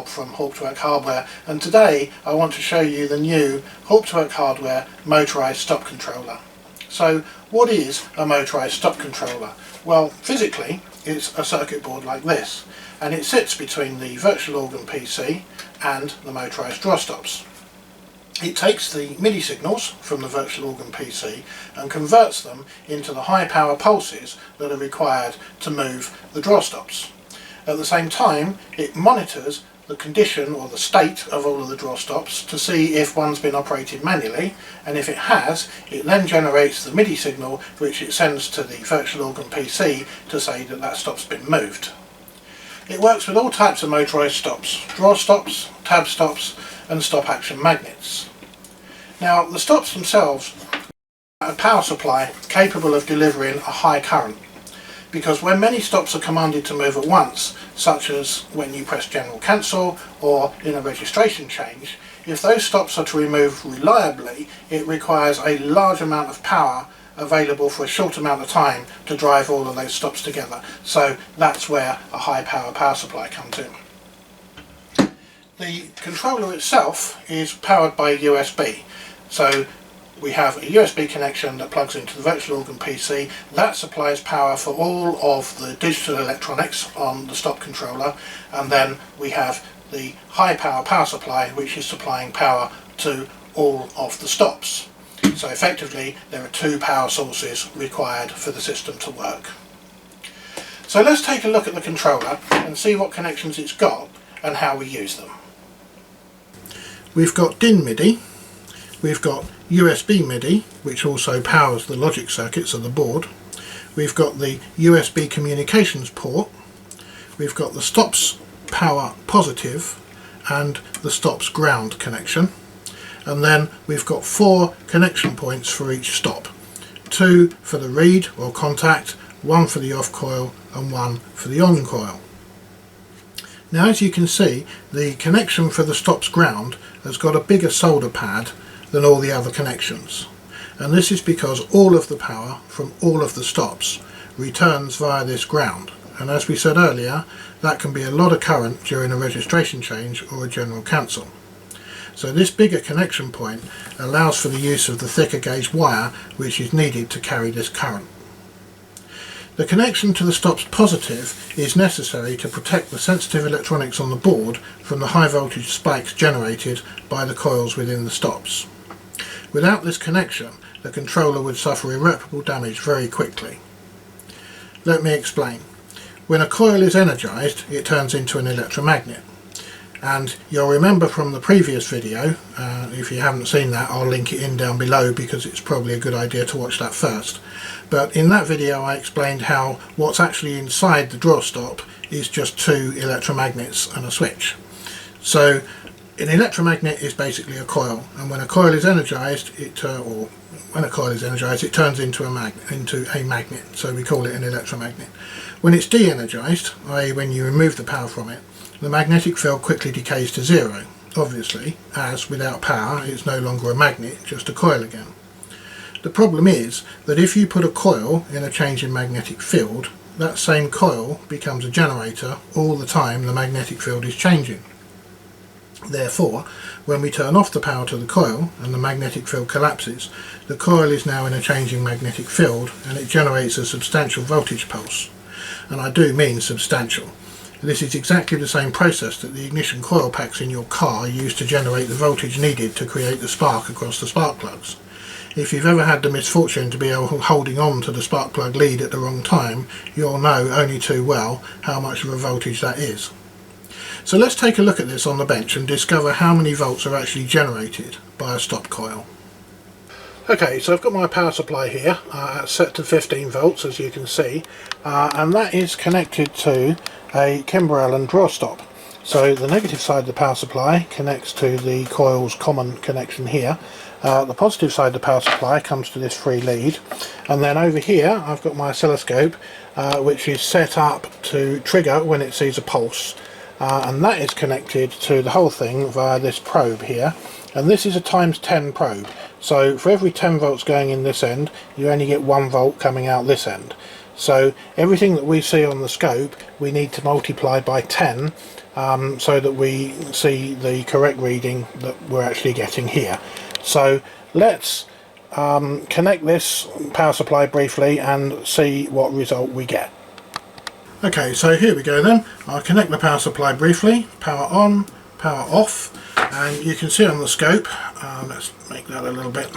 Bob from Hauptwerk hardware, and today I want to show you the new Hauptwerk hardware motorized stop controller. So what is a motorized stop controller? Well, physically it's a circuit board like this, and it sits between the virtual organ PC and the motorized draw stops. It takes the Midi signals from the virtual organ PC and converts them into the high power pulses that are required to move the draw stops. At the same time, it monitors the condition or the state of all of the draw stops to see if one's been operated manually, and if it has, it then generates the Midi signal which it sends to the virtual organ PC to say that that stop's been moved. It works with all types of motorised stops: draw stops, tab stops and stop action magnets. Now the stops themselves are a power supply capable of delivering a high current, because when many stops are commanded to move at once, such as when you press general cancel or in a registration change, if those stops are to be moved reliably, it requires a large amount of power available for a short amount of time to drive all of those stops together. So that's where a high power supply comes in. The controller itself is powered by USB. So we have a USB connection that plugs into the virtual organ PC. That supplies power for all of the digital electronics on the stop controller, and then we have the high power supply which is supplying power to all of the stops. So effectively there are two power sources required for the system to work. So let's take a look at the controller and see what connections it's got and how we use them. We've got DIN Midi, we've got USB Midi, which also powers the logic circuits of the board. We've got the USB communications port, we've got the stops power positive and the stops ground connection, and then we've got 4 connection points for each stop: 2 for the read or contact, 1 for the off coil and 1 for the on coil. Now, as you can see, the connection for the stops ground has got a bigger solder pad than all the other connections, and this is because all of the power from all of the stops returns via this ground, and as we said earlier, that can be a lot of current during a registration change or a general cancel. So this bigger connection point allows for the use of the thicker gauge wire which is needed to carry this current. The connection to the stops positive is necessary to protect the sensitive electronics on the board from the high voltage spikes generated by the coils within the stops. Without this connection, the controller would suffer irreparable damage very quickly. Let me explain. When a coil is energized, it turns into an electromagnet. And you'll remember from the previous video, if you haven't seen that, I'll link it in down below because it's probably a good idea to watch that first. But in that video I explained how what's actually inside the draw stop is just 2 electromagnets and a switch. So an electromagnet is basically a coil, and when a coil is energized, it turns into a magnet, so we call it an electromagnet. When it's de-energized, i.e. when you remove the power from it, the magnetic field quickly decays to 0, obviously, as without power it's no longer a magnet, just a coil again. The problem is that if you put a coil in a change in magnetic field, that same coil becomes a generator all the time the magnetic field is changing. Therefore, when we turn off the power to the coil and the magnetic field collapses, the coil is now in a changing magnetic field and it generates a substantial voltage pulse. And I do mean substantial. This is exactly the same process that the ignition coil packs in your car use to generate the voltage needed to create the spark across the spark plugs. If you've ever had the misfortune to be holding on to the spark plug lead at the wrong time, you'll know only too well how much of a voltage that is. So let's take a look at this on the bench and discover how many volts are actually generated by a stop coil. Okay, so I've got my power supply here set to 15 volts as you can see, and that is connected to a Kimber Allen draw stop. So the negative side of the power supply connects to the coil's common connection here. The positive side of the power supply comes to this free lead, and then over here I've got my oscilloscope which is set up to trigger when it sees a pulse, and that is connected to the whole thing via this probe here, and this is a times 10 probe. So for every 10 volts going in this end, you only get 1 volt coming out this end. So everything that we see on the scope we need to multiply by 10 so that we see the correct reading that we're actually getting here. So let's connect this power supply briefly and see what result we get. Okay, so here we go then. I'll connect the power supply briefly, power on, power off, and you can see on the scope, let's make that a little bit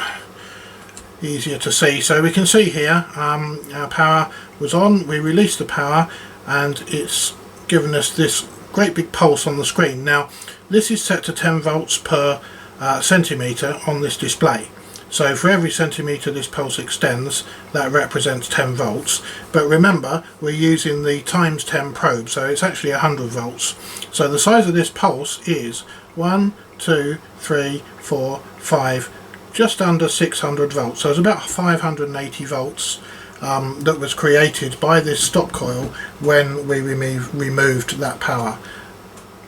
easier to see. So we can see here our power was on, we released the power, and it's given us this great big pulse on the screen. Now this is set to 10 volts per centimetre on this display. So for every centimetre this pulse extends, that represents 10 volts. But remember, we're using the times 10 probe, so it's actually 100 volts. So the size of this pulse is 1, 2, 3, 4, 5, just under 600 volts. So it's about 580 volts that was created by this stop coil when we removed that power.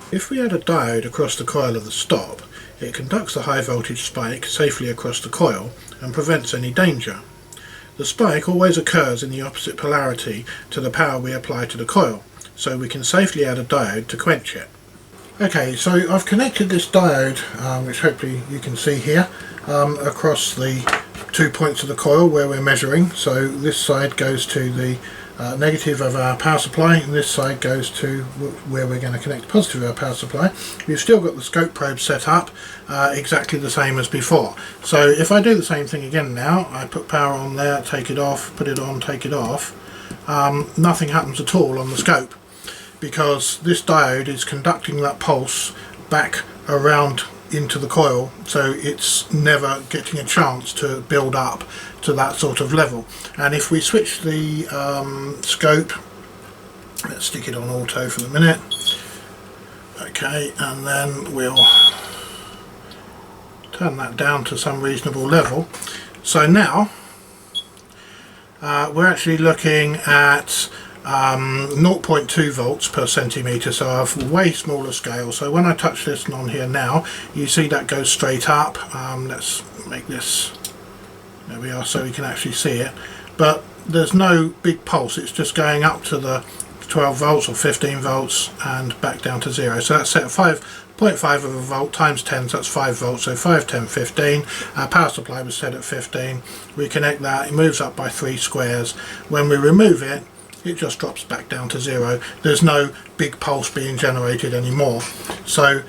If we add a diode across the coil of the stop, it conducts the high voltage spike safely across the coil and prevents any danger. The spike always occurs in the opposite polarity to the power we apply to the coil, so we can safely add a diode to quench it. Okay, so I've connected this diode, which hopefully you can see here, across the 2 points of the coil where we're measuring. So this side goes to the negative of our power supply, and this side goes to where we're going to connect the positive of our power supply. We've still got the scope probe set up exactly the same as before. So if I do the same thing again now, I put power on there, take it off, put it on, take it off, nothing happens at all on the scope, because this diode is conducting that pulse back around into the coil, so it's never getting a chance to build up to that sort of level. And if we switch the scope, let's stick it on auto for the minute, okay, and then we'll turn that down to some reasonable level. So now we're actually looking at 0.2 volts per centimetre, so a way smaller scale. So when I touch this on here now, you see that goes straight up. Let's make this, there we are, so we can actually see it, but there's no big pulse, it's just going up to the 12 volts or 15 volts and back down to 0. So that's set at 5.5 of a volt times 10, so that's 5 volts, so 5, 10, 15. Our power supply was set at 15. We connect that, it moves up by 3 squares. When we remove it, it just drops back down to 0. There's no big pulse being generated anymore. So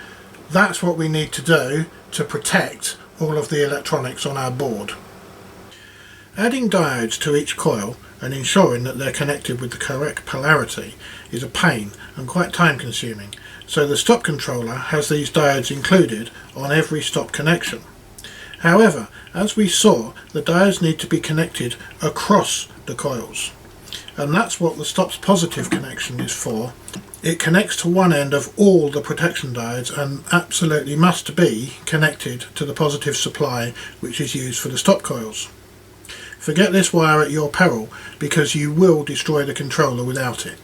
that's what we need to do to protect all of the electronics on our board. Adding diodes to each coil and ensuring that they're connected with the correct polarity is a pain and quite time consuming. So the stop controller has these diodes included on every stop connection. However, as we saw, the diodes need to be connected across the coils. And that's what the stop's positive connection is for. It connects to one end of all the protection diodes and absolutely must be connected to the positive supply, which is used for the stop coils. Forget this wire at your peril, because you will destroy the controller without it.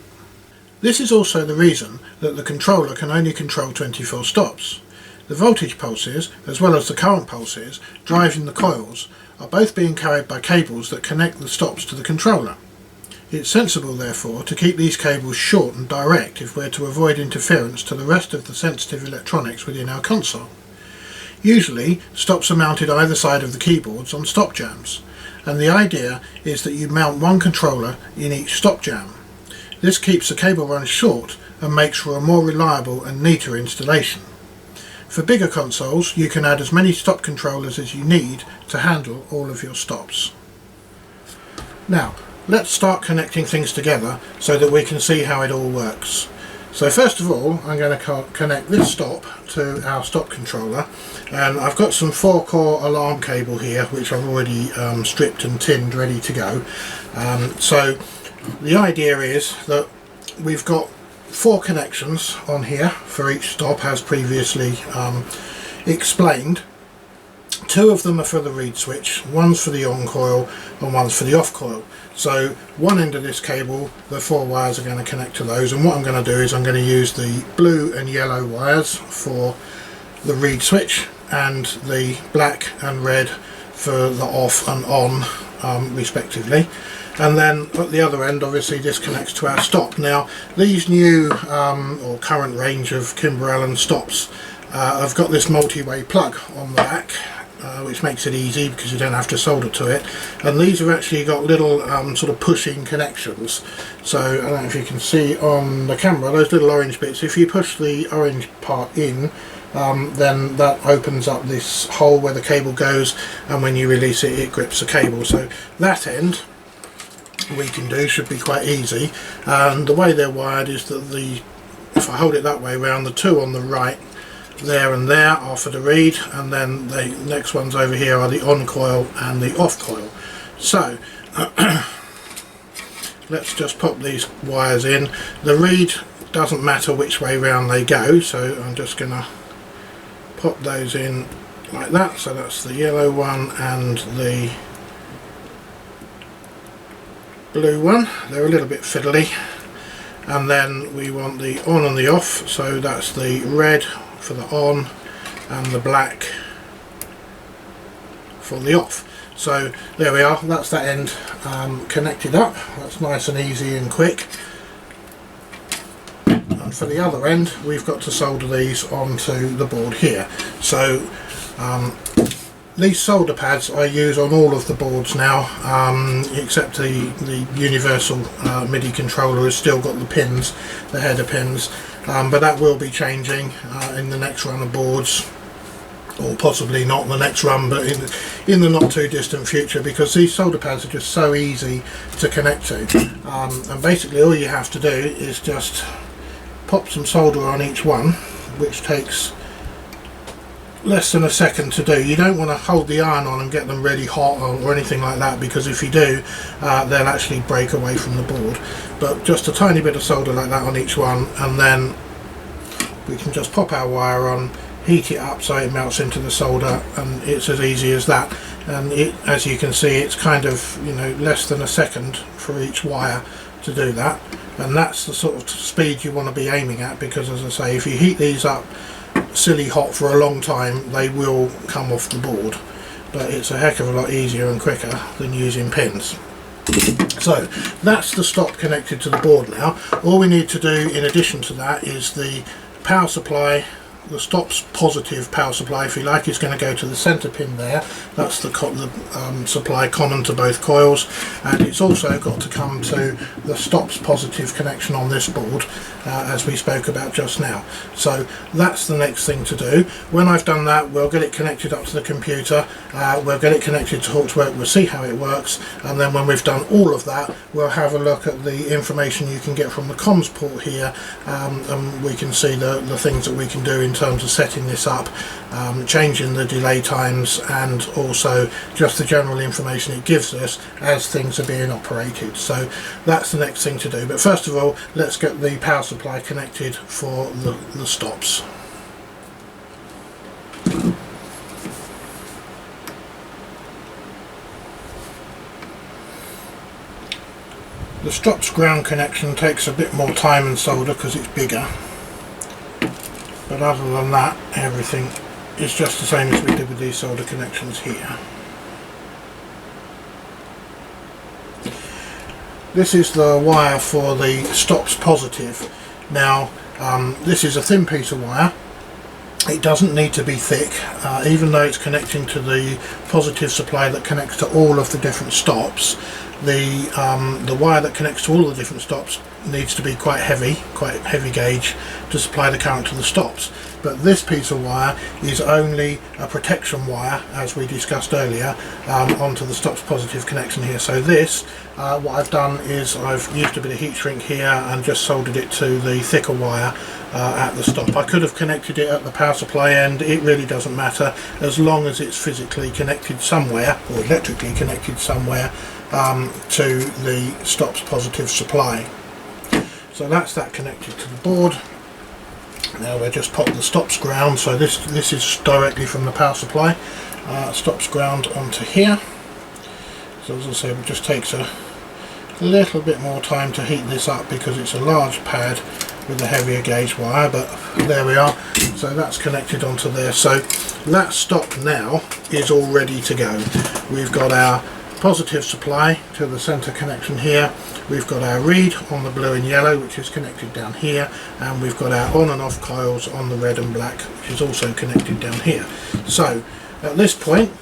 This is also the reason that the controller can only control 24 stops. The voltage pulses, as well as the current pulses, driving the coils, are both being carried by cables that connect the stops to the controller. It's sensible, therefore, to keep these cables short and direct if we're to avoid interference to the rest of the sensitive electronics within our console. Usually, stops are mounted either side of the keyboards on stop jams, and the idea is that you mount one controller in each stop jam. This keeps the cable run short and makes for a more reliable and neater installation. For bigger consoles, you can add as many stop controllers as you need to handle all of your stops. Now, let's start connecting things together so that we can see how it all works. So first of all, I'm going to connect this stop to our stop controller, and I've got some 4-core alarm cable here which I've already stripped and tinned ready to go. So the idea is that we've got 4 connections on here for each stop as previously explained. 2 of them are for the reed switch, one's for the on coil and one's for the off coil. So one end of this cable, the 4 wires are going to connect to those, and what I'm going to do is I'm going to use the blue and yellow wires for the reed switch and the black and red for the off and on respectively. And then at the other end, obviously this connects to our stop. Now these new or current range of Kimber Allen stops have got this multi-way plug on the back, which makes it easy because you don't have to solder to it. And these have actually got little sort of pushing connections. So I don't know if you can see on the camera those little orange bits. If you push the orange part in, then that opens up this hole where the cable goes, and when you release it, it grips the cable. So that end we can do should be quite easy. And the way they're wired is that if I hold it that way around, the two on the right there and there are for the read, and then the next ones over here are the on coil and the off coil. So let's just pop these wires in. The read doesn't matter which way round they go, so I'm just gonna pop those in like that. So that's the yellow one and the blue one. They're a little bit fiddly. And then we want the on and the off, so that's the red for the on and the black for the off. So there we are, that's that end connected up. That's nice and easy and quick. And for the other end, we've got to solder these onto the board here. So these solder pads I use on all of the boards now, except the universal MIDI controller has still got the pins, the header pins, but that will be changing in the next run of boards, or possibly not the next run, but in the not too distant future, because these solder pads are just so easy to connect to. And basically all you have to do is just pop some solder on each one, which takes less than a second to do. You don't want to hold the iron on and get them really hot or anything like that, because if you do, they'll actually break away from the board. But just a tiny bit of solder like that on each one, and then we can just pop our wire on, heat it up so it melts into the solder, and it's as easy as that. And as you can see, it's kind of, you know, less than a second for each wire to do that. And that's the sort of speed you want to be aiming at, because as I say, if you heat these up silly hot for a long time, they will come off the board. But it's a heck of a lot easier and quicker than using pins. So that's the stop connected to the board now. All we need to do in addition to that is the power supply. The stop's positive power supply, if you like, is going to go to the centre pin there. That's the supply common to both coils, and it's also got to come to the stop's positive connection on this board, as we spoke about just now. So that's the next thing to do. When I've done that, we'll get it connected up to the computer, we'll get it connected to Hauptwerk, we'll see how it works, and then when we've done all of that, we'll have a look at the information you can get from the comms port here, and we can see the things that we can do in terms of setting this up, changing the delay times, and also just the general information it gives us as things are being operated. So that's the next thing to do. But first of all, let's get the power supply connected for the stops. The stop's ground connection takes a bit more time and solder because it's bigger. But other than that, everything is just the same as we did with these solder connections here. This is the wire for the stops positive. Now, this is a thin piece of wire. It doesn't need to be thick, even though it's connecting to the positive supply that connects to all of the different stops. The wire that connects to all the different stops needs to be quite heavy gauge to supply the current to the stops. But this piece of wire is only a protection wire, as we discussed earlier, onto the stops positive connection here. So this, what I've done is I've used a bit of heat shrink here and just soldered it to the thicker wire at the stop. I could have connected it at the power supply end. It really doesn't matter, as long as it's physically connected somewhere, or electrically connected somewhere, to the stops positive supply. So that's that connected to the board. Now we'll just pop the stops ground. So this is directly from the power supply. Stops ground onto here. So as I say, it just takes a little bit more time to heat this up because it's a large pad with a heavier gauge wire, but there we are. So that's connected onto there. So that stop now is all ready to go. We've got our positive supply to the center connection here. We've got our read on the blue and yellow, which is connected down here, and we've got our on and off coils on the red and black, which is also connected down here. So at this point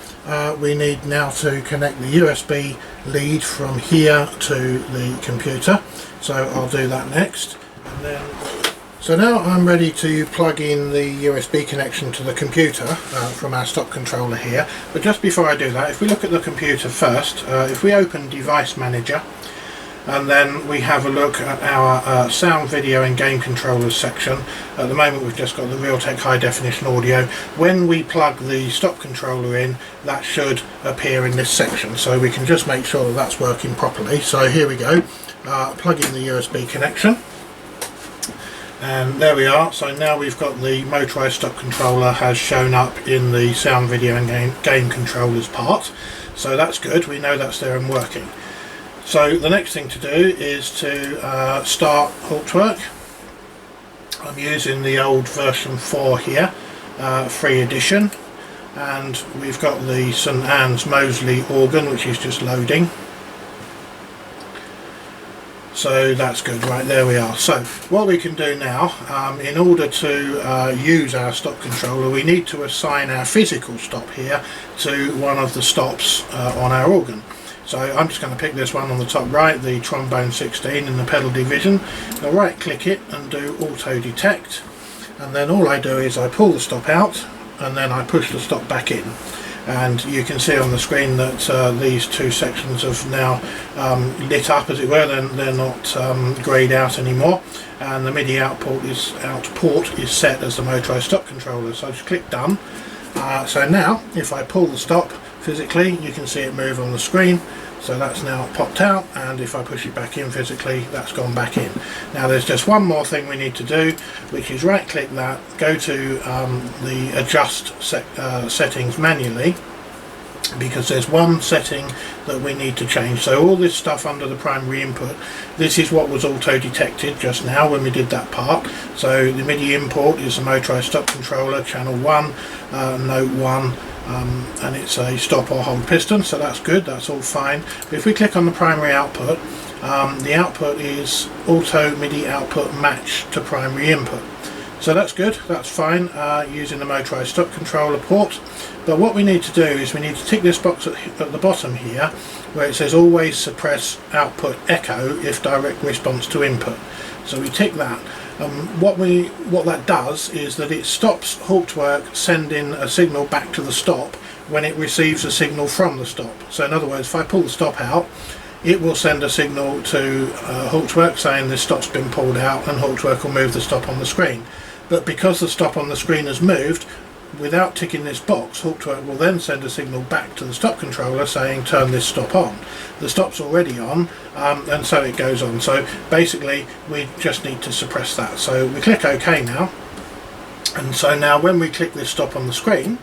we need now to connect the USB lead from here to the computer, so I'll do that next. And then, so now I'm ready to plug in the USB connection to the computer from our stop controller here. But just before I do that, if we look at the computer first, if we open Device Manager, and then we have a look at our sound, video and game controllers section. At the moment we've just got the Realtek high definition audio. When we plug the stop controller in, that should appear in this section, so we can just make sure that that's working properly. So here we go, plug in the USB connection, and there we are. So now we've got the motorized stop controller has shown up in the sound, video and game controllers part, so that's good, we know that's there and working. So the next thing to do is to start Hauptwerk. I'm using the old version 4 here, free edition, and we've got the St Anne's Moseley organ, which is just loading. So that's good, right, there we are. So what we can do now, in order to use our stop controller, we need to assign our physical stop here to one of the stops on our organ. So I'm just going to pick this one on the top right, the trombone 16 in the pedal division. I'll right click it and do auto detect, and then all I do is I pull the stop out and then I push the stop back in, and you can see on the screen that these two sections have now lit up, as it were. They're not greyed out anymore, and the Midi output is set as the motorized stop controller. So I just click done. So now if I pull the stop physically, you can see it move on the screen, so that's now popped out, and if I push it back in physically, that's gone back in. Now there's just one more thing we need to do, which is right click that, go to the adjust settings manually, because there's one setting that we need to change. So all this stuff under the primary input, this is what was auto detected just now when we did that part. So the MIDI import is the motorized stop controller, channel 1, note 1, and it's a stop or hold piston, so that's good, that's all fine. But if we click on the primary output, the output is auto MIDI output match to primary input. So that's good, that's fine, using the motorized stop controller port. But what we need to do is we need to tick this box at the bottom here where it says always suppress output echo if direct response to input. So we tick that. What that does is that it stops Hauptwerk sending a signal back to the stop when it receives a signal from the stop. So in other words, if I pull the stop out, it will send a signal to Hauptwerk saying this stop's been pulled out, and Hauptwerk will move the stop on the screen. But because the stop on the screen has moved, without ticking this box, Hauptwerk will then send a signal back to the stop controller saying turn this stop on. The stop's already on, and so it goes on. So basically we just need to suppress that. So we click OK now, and so now when we click this stop on the screen,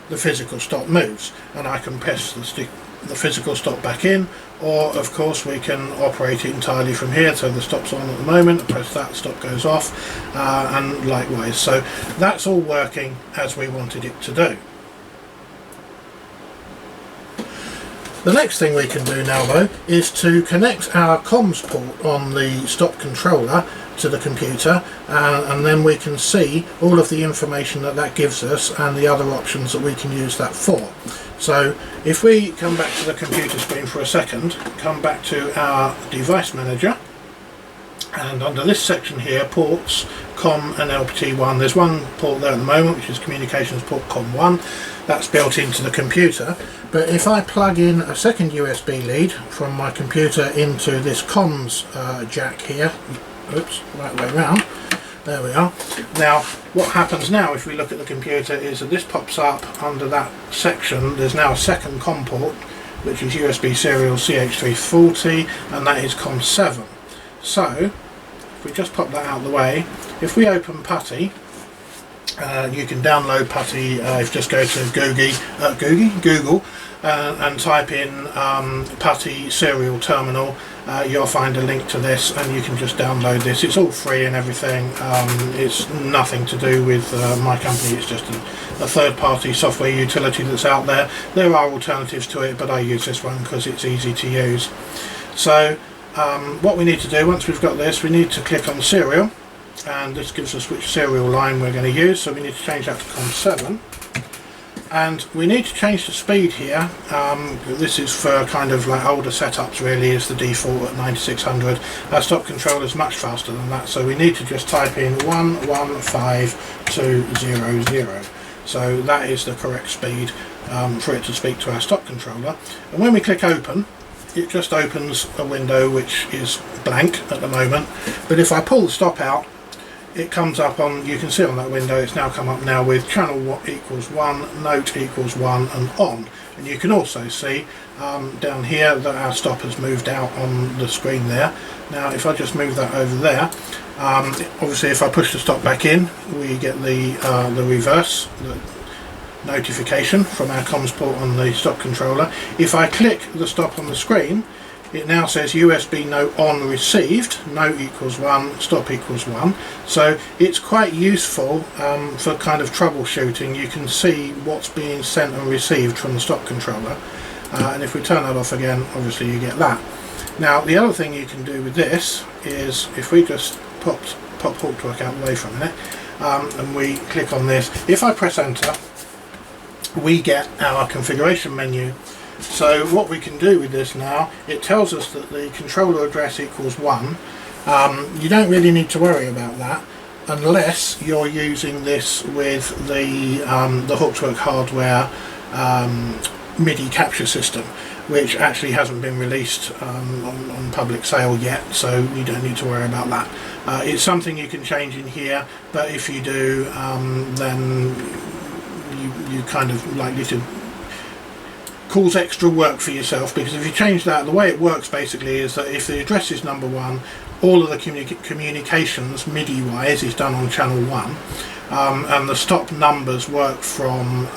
the physical stop moves, and I can press the physical stop back in, or of course we can operate it entirely from here. So the stop's on at the moment, press that, stop goes off, and likewise. So that's all working as we wanted it to do. The next thing we can do now though is to connect our comms port on the stop controller to the computer, and then we can see all of the information that gives us and the other options that we can use that for. So if we come back to the computer screen for a second, come back to our device manager, and under this section here, ports, COM and LPT1, there's one port there at the moment which is communications port COM1, that's built into the computer. But if I plug in a second USB lead from my computer into this comms jack here, oops, right way round, there we are. Now what happens now if we look at the computer is that this pops up under that section. There's now a second COM port which is USB serial CH340, and that is COM7. So if we just pop that out of the way, if we open PuTTY You can download PuTTY if you just go to Google and type in PuTTY serial terminal. You'll find a link to this and you can just download this. It's all free and everything. It's nothing to do with my company, it's just a third-party software utility that's out there. There are alternatives to it, but I use this one because it's easy to use. So what we need to do once we've got this, we need to click on serial, and this gives us which serial line we're going to use. So we need to change that to COM7, and we need to change the speed here. This is for kind of like older setups really, is the default at 9600. Our stop controller is much faster than that, so we need to just type in 115200. So that is the correct speed for it to speak to our stop controller. And when we click open, it just opens a window which is blank at the moment, but if I pull the stop out, it comes up on, you can see on that window, it's now come up now with channel equals 1, note equals 1 and on. And you can also see down here that our stop has moved out on the screen there. Now if I just move that over there, obviously if I push the stop back in, we get the reverse, the notification from our comms port on the stop controller. If I click the stop on the screen, it now says USB note on received, note equals 1, stop equals 1. So it's quite useful for kind of troubleshooting. You can see what's being sent and received from the stop controller. And if we turn that off again, obviously you get that. Now the other thing you can do with this is, if we just pop Hauptwerk out of the way for a minute, and we click on this, if I press enter, we get our configuration menu. So what we can do with this now, it tells us that the controller address equals 1. You don't really need to worry about that unless you're using this with the Hauptwerk hardware Midi capture system, which actually hasn't been released on public sale yet, so you don't need to worry about that. It's something you can change in here, but if you do, then you kind of likely to cause extra work for yourself, because if you change that, the way it works basically is that if the address is number 1, all of the communications MIDI wise is done on channel 1, and the stop numbers work from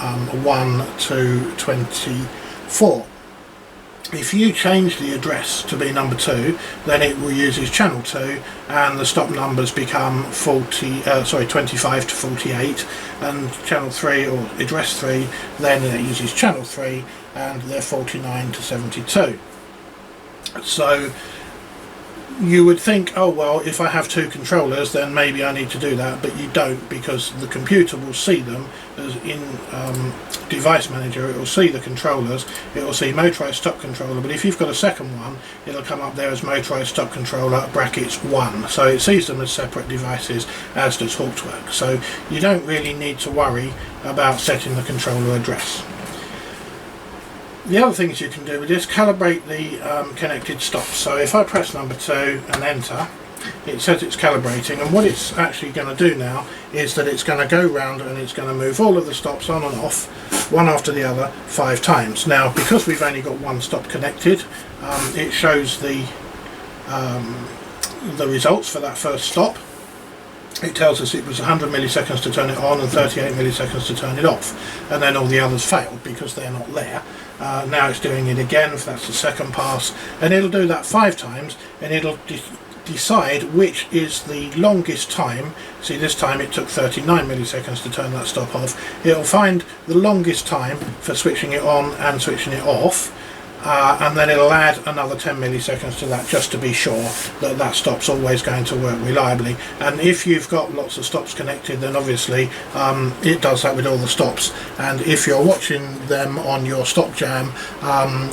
1 to 24. If you change the address to be number 2, then it will use channel 2, and the stop numbers become 25 to 48, and channel 3 or address 3, then it uses channel 3, and they're 49 to 72. So you would think, oh well, if I have 2 controllers then maybe I need to do that, but you don't, because the computer will see them as in device manager. It will see the controllers, it will see motorized stop controller, but if you've got a second one, it'll come up there as motorized stop controller brackets 1, so it sees them as separate devices, as does Hauptwerk. So you don't really need to worry about setting the controller address. The other things you can do with this, calibrate the connected stops. So if I press number 2 and enter, it says it's calibrating, and what it's actually going to do now is that it's going to go round and it's going to move all of the stops on and off, one after the other, 5 times. Now because we've only got one stop connected, it shows the results for that first stop. It tells us it was 100 milliseconds to turn it on and 38 milliseconds to turn it off, and then all the others failed because they're not there. Now it's doing it again, if that's the second pass, and it'll do that 5 times, and it'll decide which is the longest time. See, this time it took 39 milliseconds to turn that stop off. It'll find the longest time for switching it on and switching it off, and then it'll add another 10 milliseconds to that, just to be sure that that stop's always going to work reliably. And if you've got lots of stops connected, then obviously it does that with all the stops, and if you're watching them on your stop jam,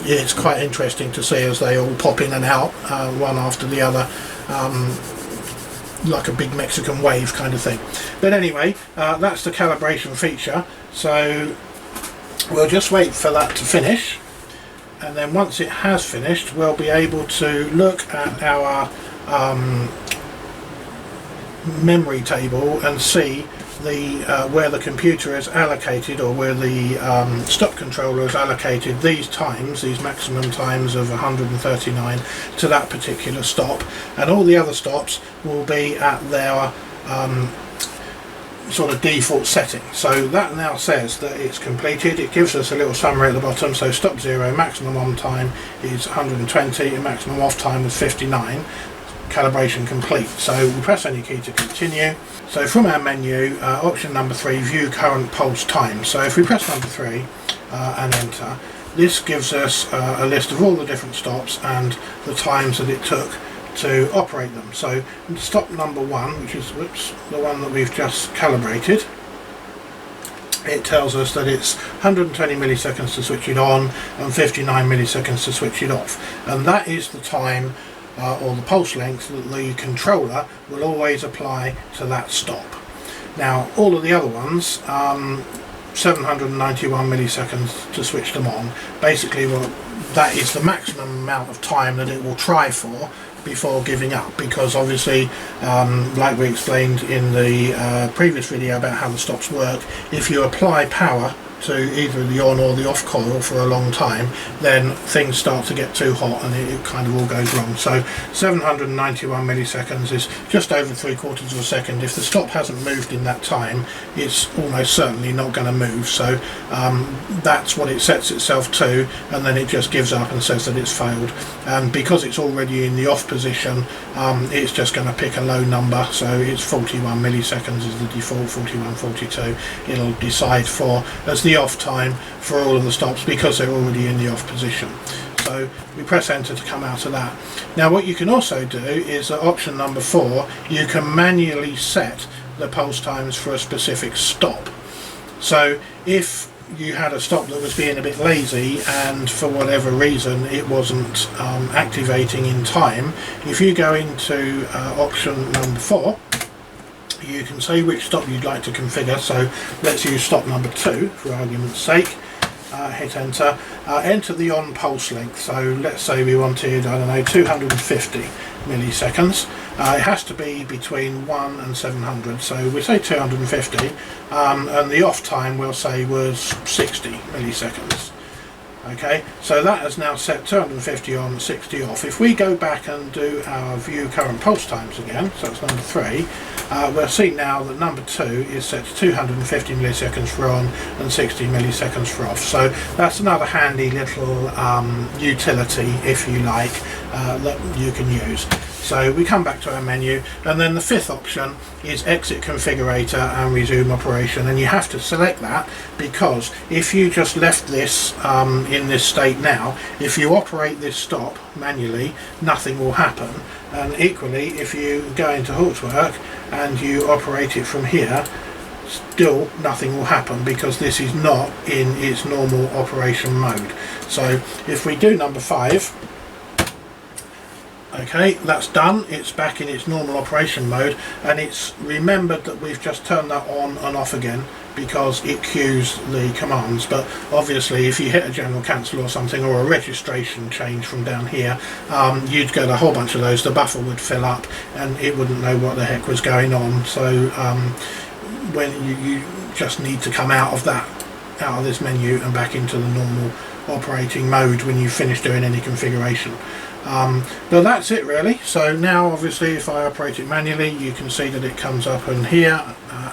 it's quite interesting to see as they all pop in and out, one after the other, like a big Mexican wave kind of thing. But anyway, that's the calibration feature, so we'll just wait for that to finish. And then once it has finished, we'll be able to look at our memory table and see the where the computer is allocated, or where the stop controller is allocated these times, these maximum times of 139 to that particular stop, and all the other stops will be at their sort of default setting. So that now says that it's completed. It gives us a little summary at the bottom. So stop 0, maximum on time is 120 and maximum off time was 59. Calibration complete. So we press any key to continue. So from our menu, option number 3, view current pulse time. So if we press number 3 and enter, this gives us a list of all the different stops and the times that it took to operate them. So stop number 1, which is the one that we've just calibrated, it tells us that it's 120 milliseconds to switch it on and 59 milliseconds to switch it off, and that is the time or the pulse length that the controller will always apply to that stop. Now all of the other ones, 791 milliseconds to switch them on, basically that is the maximum amount of time that it will try for before giving up, because obviously like we explained in the previous video about how the stops work, if you apply power to either the on or the off coil for a long time, then things start to get too hot and it kind of all goes wrong. So 791 milliseconds is just over 3/4 of a second. If the stop hasn't moved in that time, it's almost certainly not going to move. So that's what it sets itself to, and then it just gives up and says that it's failed. And because it's already in the off position, it's just going to pick a low number. So it's 41 milliseconds is the default, 41, 42. It'll decide for as the off time for all of the stops because they're already in the off position. So we press enter to come out of that. Now what you can also do is at option number 4, you can manually set the pulse times for a specific stop. So if you had a stop that was being a bit lazy and for whatever reason it wasn't activating in time, if you go into option number 4, you can say which stop you'd like to configure. So let's use stop number 2 for argument's sake. Hit enter. Enter the on pulse length. So let's say we wanted, I don't know, 250 milliseconds. It has to be between 1 and 700. So we say 250, and the off time we'll say was 60 milliseconds. Okay, so that has now set 250 on, 60 off. If we go back and do our view current pulse times again, so that's number 3, we'll see now that number 2 is set to 250 milliseconds for on and 60 milliseconds for off. So that's another handy little utility, if you like, that you can use. So we come back to our menu, and then the 5th option is exit configurator and resume operation, and you have to select that because if you just left this in this state now, if you operate this stop manually, nothing will happen. And equally, if you go into Hauptwerk and you operate it from here, still nothing will happen because this is not in its normal operation mode. So if we do number 5, okay, that's done. It's back in its normal operation mode, and it's remembered that we've just turned that on and off again because it queues the commands. But obviously if you hit a general cancel or something, or a registration change from down here, you'd get a whole bunch of those. The buffer would fill up and it wouldn't know what the heck was going on. So when you just need to come out of this menu and back into the normal operating mode when you finish doing any configuration. But that's it really. So now obviously if I operate it manually, you can see that it comes up in here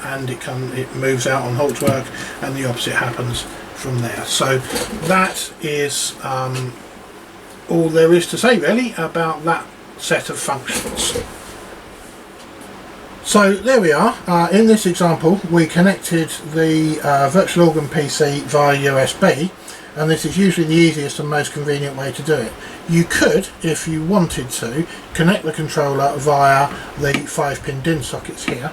and it moves out on Hauptwerk, and the opposite happens from there. So that is all there is to say really about that set of functions. So there we are. In this example we connected the virtual organ PC via USB, and this is usually the easiest and most convenient way to do it. You could, if you wanted to, connect the controller via the 5-pin DIN sockets here,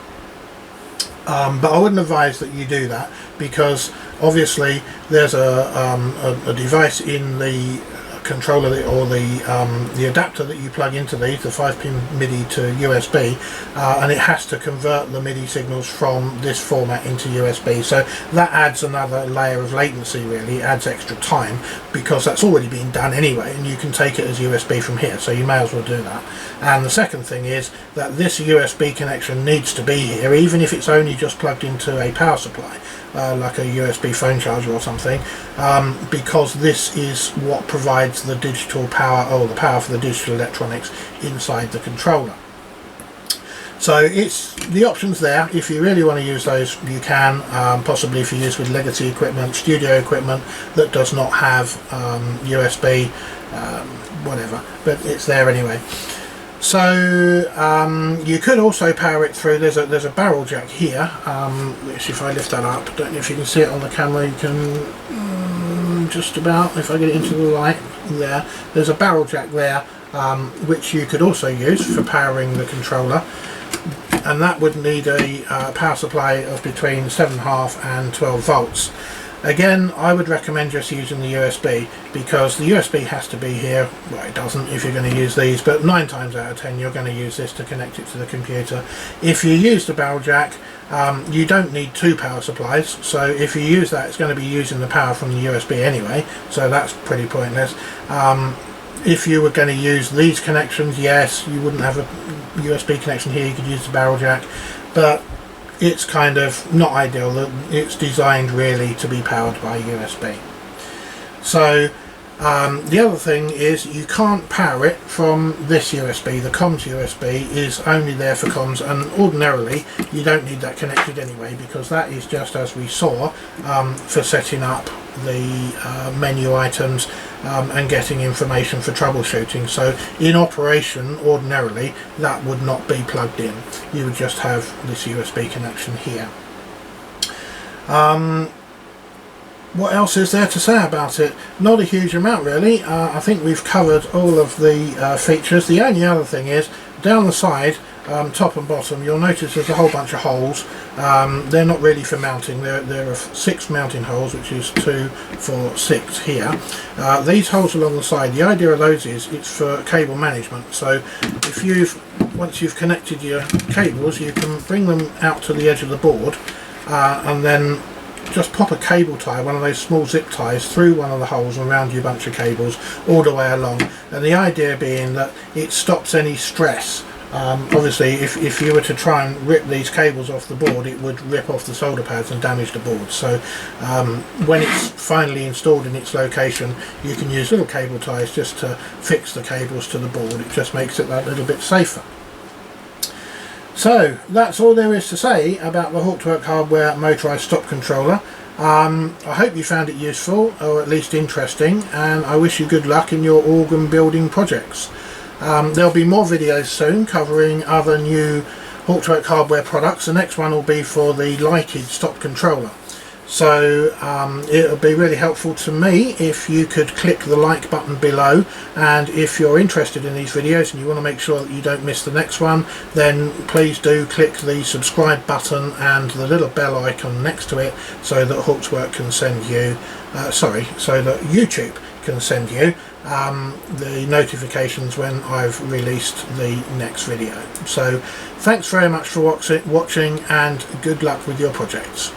but I wouldn't advise that you do that because obviously there's a device in the controller or the adapter that you plug into these, the 5-pin Midi to USB, and it has to convert the Midi signals from this format into USB. So that adds another layer of latency really. It adds extra time because that's already been done anyway, and you can take it as USB from here, so you may as well do that. And the second thing is that this USB connection needs to be here, even if it's only just plugged into a power supply, like a USB phone charger or something, because this is what provides the digital power, or the power for the digital electronics inside the controller. So it's the options there. If you really want to use those, you can, possibly if you use with legacy equipment, studio equipment that does not have USB, whatever, but it's there anyway. So you could also power it through, there's a barrel jack here, which if I lift that up, I don't know if you can see it on the camera, you can just about, if I get it into the light there, there's a barrel jack there, which you could also use for powering the controller, and that would need a power supply of between 7.5 and 12 volts. Again, I would recommend just using the USB, because the USB has to be here. Well, it doesn't if you're going to use these, but 9 times out of 10 you're going to use this to connect it to the computer. If you use the barrel jack, you don't need 2 power supplies, so if you use that, it's going to be using the power from the USB anyway, so that's pretty pointless. If you were going to use these connections, yes, you wouldn't have a USB connection here, you could use the barrel jack, but it's kind of not ideal. It's designed really to be powered by USB. So the other thing is you can't power it from this USB. The comms USB is only there for comms, and ordinarily you don't need that connected anyway, because that is just, as we saw, for setting up the menu items and getting information for troubleshooting. So in operation, ordinarily, that would not be plugged in. You would just have this USB connection here. What else is there to say about it? Not a huge amount really. I think we've covered all of the features. The only other thing is, down the side, top and bottom, you'll notice there's a whole bunch of holes. They're not really for mounting. There are 6 mounting holes, which is 2, 4, 6 here. These holes along the side, the idea of those is it's for cable management. So if once you've connected your cables, you can bring them out to the edge of the board and then just pop a cable tie, one of those small zip ties, through one of the holes and around your bunch of cables all the way along. And the idea being that it stops any stress. Obviously if you were to try and rip these cables off the board, it would rip off the solder pads and damage the board. So when it's finally installed in its location, you can use little cable ties just to fix the cables to the board. It just makes it that little bit safer. So that's all there is to say about the Hauptwerk hardware motorised stop controller. I hope you found it useful, or at least interesting, and I wish you good luck in your organ building projects. There'll be more videos soon covering other new Hauptwerk hardware products. The next one will be for the lighted stop controller. So it'll be really helpful to me if you could click the like button below, and if you're interested in these videos and you want to make sure that you don't miss the next one, then please do click the subscribe button and the little bell icon next to it, so that Hauptwerk can send you so that YouTube can send you the notifications when I've released the next video. So thanks very much for watching, and good luck with your projects.